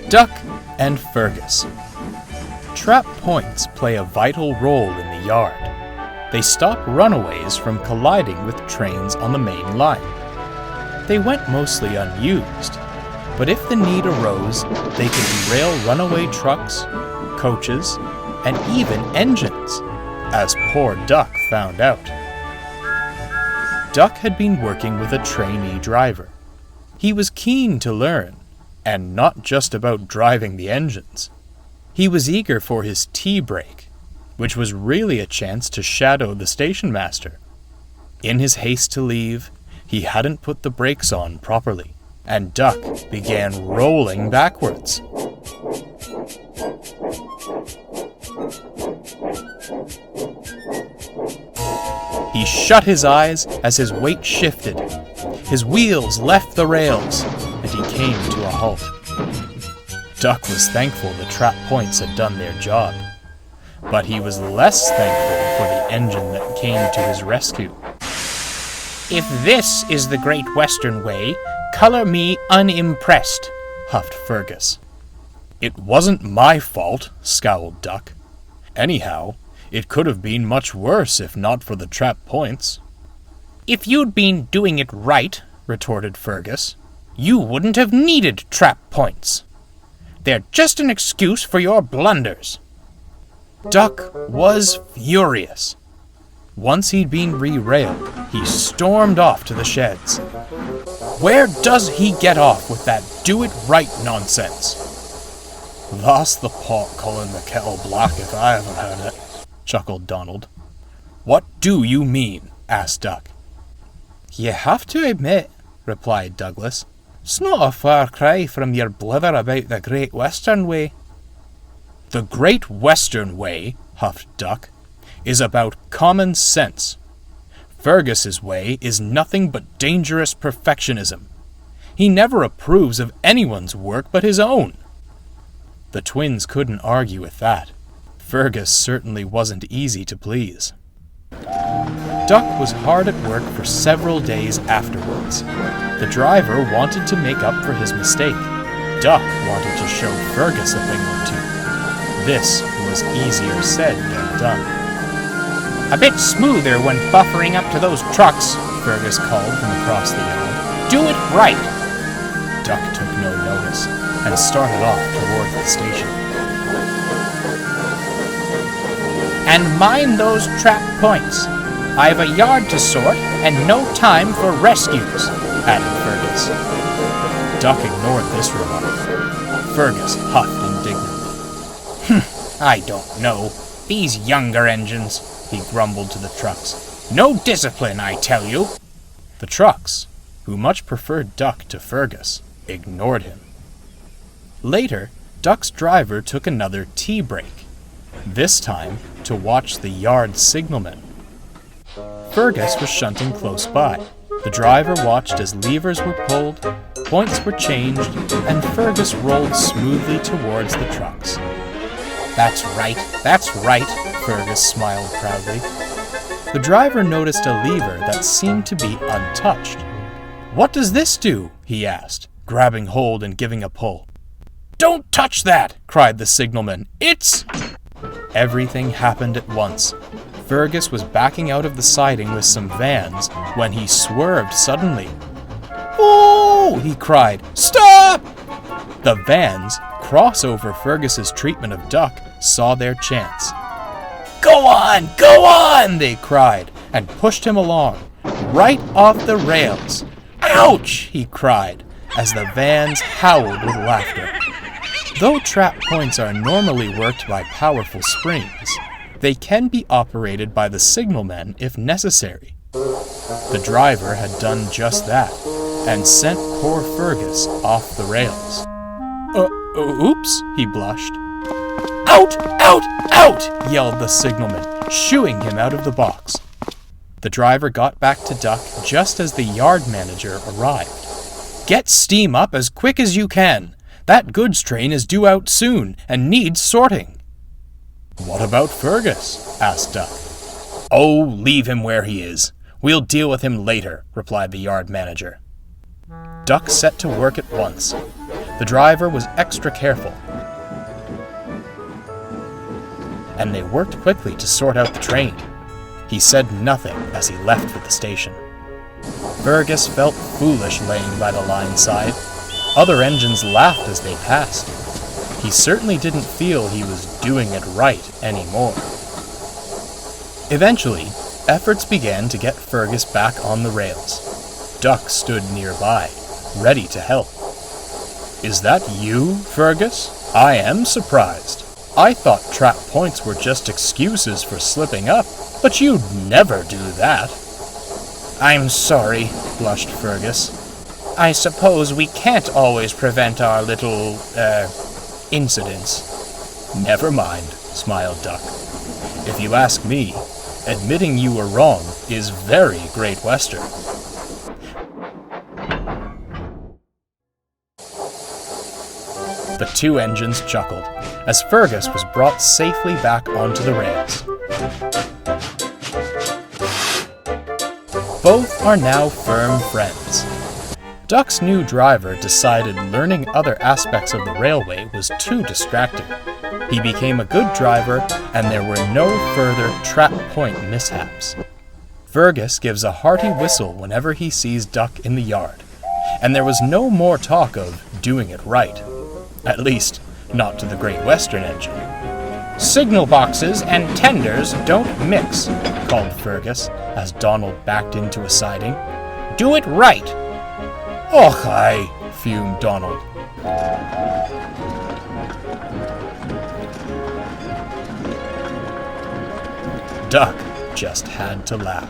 Duck and Fergus. Trap points play a vital role in the yard. They stop runaways from colliding with trains on the main line. They went mostly unused, but if the need arose, they could derail runaway trucks, coaches, and even engines, as poor Duck found out. Duck had been working with a trainee driver. He was keen to learn, and not just about driving the engines. He was eager for his tea break, which was really a chance to shadow the station master. In his haste to leave, he hadn't put the brakes on properly, and Duck began rolling backwards. He shut his eyes as his weight shifted. His wheels left the rails, and he came to a halt. Duck was thankful the trap points had done their job, but he was less thankful for the engine that came to his rescue. "If this is the Great Western Way, color me unimpressed," huffed Fergus. "It wasn't my fault," scowled Duck. "Anyhow, it could have been much worse if not for the trap points." "If you'd been doing it right," retorted Fergus, "you wouldn't have needed trap points. They're just an excuse for your blunders." Duck was furious. Once he'd been re-railed, he stormed off to the sheds. Where does he get off with that do-it-right nonsense? "Lost the pot calling the kettle black if I ever heard it," chuckled Donald. "What do you mean?" asked Duck. "You have to admit," replied Douglas, "it's not a far cry from your blither about the Great Western Way." "The Great Western Way," huffed Duck, "is about common sense. Fergus's way is nothing but dangerous perfectionism. He never approves of anyone's work but his own." The twins couldn't argue with that. Fergus certainly wasn't easy to please. Duck was hard at work for several days afterwards. The driver wanted to make up for his mistake. Duck wanted to show Fergus a thing or two. This was easier said than done. "A bit smoother when buffering up to those trucks," Fergus called from across the yard. "Do it right." Duck took no notice and started off toward the station. "And mind those trap points. I've a yard to sort and no time for rescues," added Fergus. Duck ignored this remark. Fergus huffed indignantly. "I don't know. These younger engines," he grumbled to the trucks. "No discipline, I tell you." The trucks, who much preferred Duck to Fergus, ignored him. Later, Duck's driver took another tea break, this time to watch the yard signalman. Fergus was shunting close by. The driver watched as levers were pulled, points were changed, and Fergus rolled smoothly towards the trucks. That's right, Fergus smiled proudly. The driver noticed a lever that seemed to be untouched. "What does this do?" he asked, grabbing hold and giving a pull. "Don't touch that!" cried the signalman. "It's—" Everything happened at once. Fergus was backing out of the siding with some vans when he swerved suddenly. "Oh!" he cried. "Stop!" The vans, cross over Fergus's treatment of Duck, saw their chance. Go on, they cried, and pushed him along, right off the rails. "Ouch!" he cried, as the vans howled with laughter. Though trap points are normally worked by powerful springs, they can be operated by the signalman if necessary. The driver had done just that, and sent poor Fergus off the rails. Oops, he blushed. "Out! Out! Out!" yelled the signalman, shooing him out of the box. The driver got back to Duck just as the yard manager arrived. "Get steam up as quick as you can. That goods train is due out soon and needs sorting." "What about Fergus?" asked Duck. "Oh, leave him where he is. We'll deal with him later," replied the yard manager. Duck set to work at once. The driver was extra careful, and they worked quickly to sort out the train. He said nothing as he left for the station. Fergus felt foolish laying by the line side. Other engines laughed as they passed. He certainly didn't feel he was doing it right anymore. Eventually, efforts began to get Fergus back on the rails. Duck stood nearby, ready to help. "Is that you, Fergus? I am surprised. I thought trap points were just excuses for slipping up, but you'd never do that." I'm sorry, blushed Fergus. I suppose we can't always prevent our little, incidents. "Never mind," smiled Duck. "If you ask me, admitting you were wrong is very Great Western." The two engines chuckled as Fergus was brought safely back onto the rails. Both are now firm friends. Duck's new driver decided learning other aspects of the railway was too distracting. He became a good driver, and there were no further trap point mishaps. Fergus gives a hearty whistle whenever he sees Duck in the yard, and there was no more talk of doing it right. At least, not to the Great Western engine. Signal boxes and tenders don't mix, called Fergus as Donald backed into a siding. Do it right. "Och, aye," fumed Donald. Duck just had to laugh.